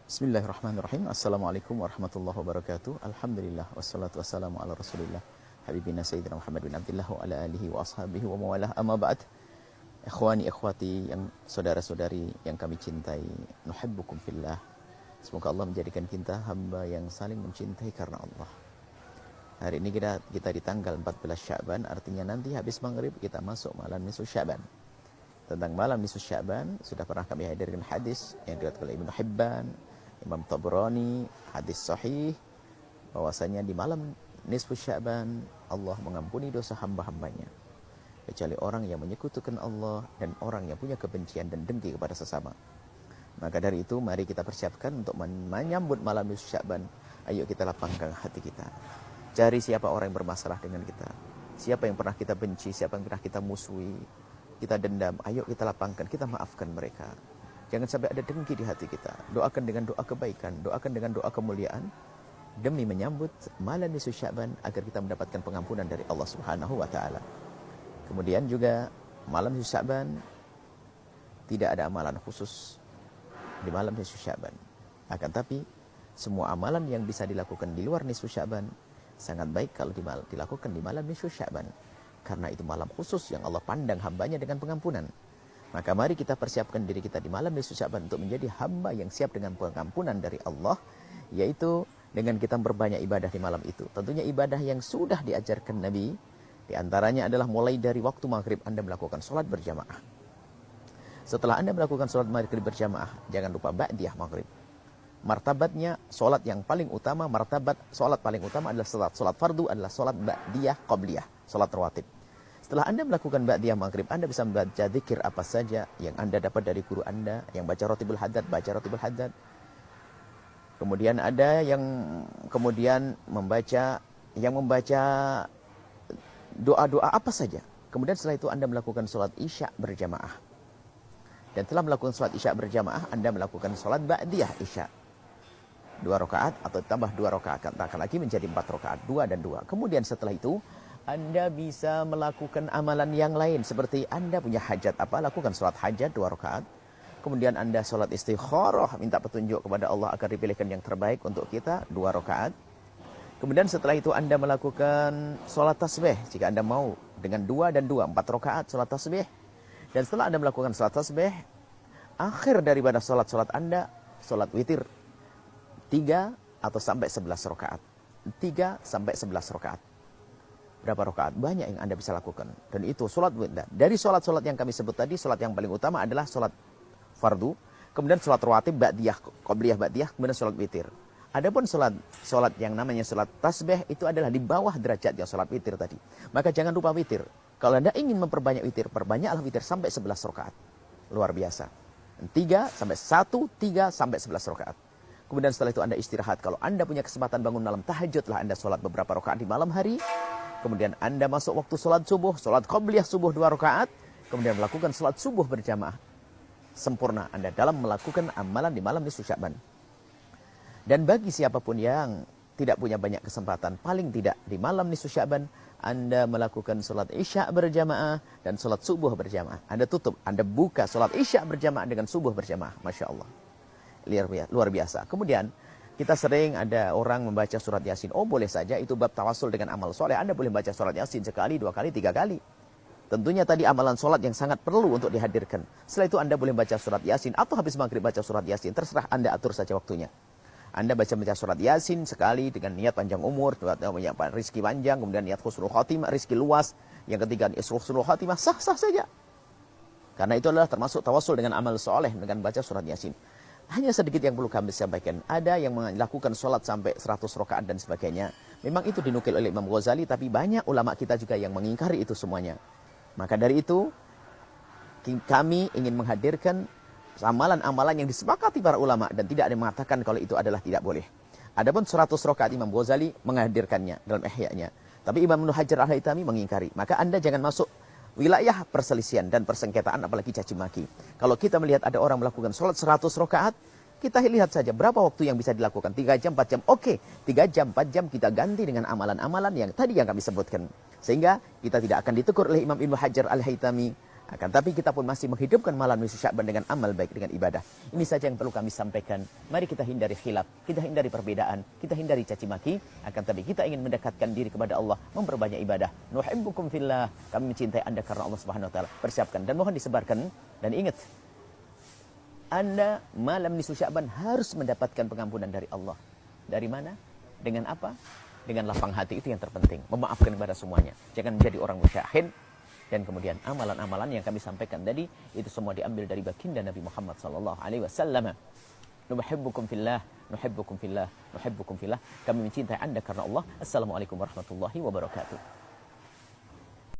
Bismillahirrahmanirrahim. Assalamualaikum warahmatullahi wabarakatuh. Alhamdulillah wassalatu wassalamu ala Rasulillah habibina sayyidina Muhammad bin Abdullah wa ala alihi wa ashabihi wa mawalah. Amma ba'd. Ikhwani ikhwati yang saudara-saudari yang kami cintai, nuhibbukum fillah. Semoga Allah menjadikan kita hamba yang saling mencintai karena Allah. Hari ini kita di tanggal 14 Sya'ban, artinya nanti habis maghrib kita masuk malam nisfu Sya'ban. Tentang malam nisfu Sya'ban sudah pernah kami hadirkan hadis yang diriwayatkan oleh Ibnu Hibban, Imam Tabrani, hadis sahih bahwasanya di malam nisfu Sya'ban Allah mengampuni dosa hamba-hambanya kecuali orang yang menyekutukan Allah dan orang yang punya kebencian dan dengki kepada sesama. Maka dari itu mari kita persiapkan untuk menyambut malam nisfu Sya'ban. Ayo kita lapangkan hati kita. Cari siapa orang yang bermasalah dengan kita, siapa yang pernah kita benci, siapa yang pernah kita musuhi, kita dendam. Ayo kita lapangkan, kita maafkan mereka. Jangan sampai ada dengki di hati kita. Doakan dengan doa kebaikan, doakan dengan doa kemuliaan demi menyambut malam nisfu Sya'ban agar kita mendapatkan pengampunan dari Allah Subhanahu wa taala. Kemudian juga malam nisfu Sya'ban tidak ada amalan khusus di malam nisfu Sya'ban. Akan tapi semua amalan yang bisa dilakukan di luar nisfu Sya'ban sangat baik kalau dilakukan di malam nisfu Sya'ban. Karena itu malam khusus yang Allah pandang hambanya dengan pengampunan. Maka mari kita persiapkan diri kita di malam nisfu Sya'ban untuk menjadi hamba yang siap dengan pengampunan dari Allah, yaitu dengan kita berbanyak ibadah di malam itu. Tentunya ibadah yang sudah diajarkan Nabi, di antaranya adalah mulai dari waktu maghrib Anda melakukan sholat berjamaah. Setelah Anda melakukan sholat maghrib berjamaah, jangan lupa ba'diyah maghrib. Martabatnya sholat yang paling utama, martabat sholat paling utama adalah sholat fardu, adalah sholat ba'diyah qabliyah, sholat rawatib. Setelah Anda melakukan ba'diyah maghrib, Anda bisa membaca zikir apa saja yang Anda dapat dari guru Anda, yang baca rotibul haddad, baca rotibul haddad. Kemudian ada yang kemudian membaca doa-doa apa saja. Kemudian setelah itu Anda melakukan sholat isya berjamaah. Dan setelah melakukan sholat isya berjamaah, Anda melakukan sholat ba'diyah isya. 2 rakaat atau tambah 2 rakaat, katakan lagi menjadi 4 rakaat, 2 dan 2. Kemudian setelah itu Anda bisa melakukan amalan yang lain. Seperti Anda punya hajat apa, lakukan sholat hajat 2 rakaat. Kemudian Anda sholat istikharah, minta petunjuk kepada Allah agar dipilihkan yang terbaik untuk kita, 2 rakaat. Kemudian setelah itu Anda melakukan sholat tasbih. Jika Anda mau dengan 2 dan 2, 4 rakaat sholat tasbih. Dan setelah Anda melakukan sholat tasbih, akhir daripada sholat Anda, sholat witir. 3 atau sampai 11 rakaat. 3 sampai 11 rakaat. Berapa rakaat? Banyak yang Anda bisa lakukan. Dan itu sholat witir. Dari sholat-sholat yang kami sebut tadi, sholat yang paling utama adalah sholat fardu. Kemudian sholat rawatib, ba'diyah, qabliyah ba'diyah, kemudian sholat witir. Adapun sholat yang namanya sholat tasbih, itu adalah di bawah derajatnya sholat witir tadi. Maka jangan lupa witir. Kalau Anda ingin memperbanyak witir, perbanyaklah witir sampai 11 rakaat. Luar biasa. 3 sampai 11 rakaat. Kemudian setelah itu Anda istirahat. Kalau Anda punya kesempatan bangun malam, tahajudlah Anda sholat beberapa rakaat di malam hari. Kemudian Anda masuk waktu sholat subuh, sholat qabliyah subuh 2 rakaat. Kemudian melakukan sholat subuh berjamaah. Sempurna Anda dalam melakukan amalan di malam nisfu Sya'ban. Dan bagi siapapun yang tidak punya banyak kesempatan, paling tidak di malam nisfu Sya'ban, Anda melakukan sholat isya berjamaah dan sholat subuh berjamaah. Anda tutup, Anda buka sholat isya berjamaah dengan subuh berjamaah. Masya Allah. Luar biasa. Kemudian kita sering ada orang membaca surat Yasin. Oh boleh saja, itu bab tawasul dengan amal soleh. Anda boleh baca surat Yasin sekali, 2 kali, 3 kali. Tentunya tadi amalan sholat yang sangat perlu untuk dihadirkan. Setelah itu Anda boleh baca surat Yasin atau habis maghrib baca surat Yasin. Terserah Anda atur saja waktunya. Anda baca surat Yasin sekali dengan niat panjang umur, rizki panjang, kemudian niat husnul khatimah, rizki luas. Yang ketiga, husnul khatimah, sah-sah saja. Karena itu adalah termasuk tawasul dengan amal soleh dengan baca surat Yasin. Hanya sedikit yang perlu kami sampaikan. Ada yang melakukan sholat sampai 100 rakaat dan sebagainya. Memang itu dinukil oleh Imam Ghazali, tapi banyak ulama kita juga yang mengingkari itu semuanya. Maka dari itu, kami ingin menghadirkan amalan-amalan yang disepakati para ulama dan tidak ada yang mengatakan kalau itu adalah tidak boleh. Adapun 100 rakaat Imam Ghazali menghadirkannya dalam Ihya-nya. Tapi Imam Ibnu Hajar Al-Haytami mengingkari. Maka Anda jangan masuk wilayah perselisihan dan persengketaan, apalagi caci maki. Kalau kita melihat ada orang melakukan sholat 100 rakaat, kita lihat saja berapa waktu yang bisa dilakukan. 3 jam, 4 jam. Oke, 3 jam, 4 jam kita ganti dengan amalan-amalan yang tadi yang kami sebutkan. Sehingga kita tidak akan ditegur oleh Imam Ibnu Hajar Al-Haytami Akan tapi kita pun masih menghidupkan malam nisfu Sya'ban dengan amal baik, dengan ibadah. Ini saja yang perlu kami sampaikan. Mari kita hindari khilaf, kita hindari perbedaan, kita hindari caci maki. Akan tapi kita ingin mendekatkan diri kepada Allah, memperbanyak ibadah. Nuhibbukum fillah, kami mencintai Anda karena Allah Subhanahu wa taala. Persiapkan dan mohon disebarkan dan ingat, Anda malam nisfu Sya'ban harus mendapatkan pengampunan dari Allah. Dari mana? Dengan apa? Dengan lapang hati, itu yang terpenting. Memaafkan kepada semuanya. Jangan menjadi orang musyahid. Dan kemudian amalan-amalan yang kami sampaikan tadi itu semua diambil dari baginda Nabi Muhammad sallallahu alaihi wasallam. Nuhibbukum fillah, nuhibbukum fillah, nuhibbukum fillah. Kami mencintai Anda karena Allah. Assalamualaikum warahmatullahi wabarakatuh.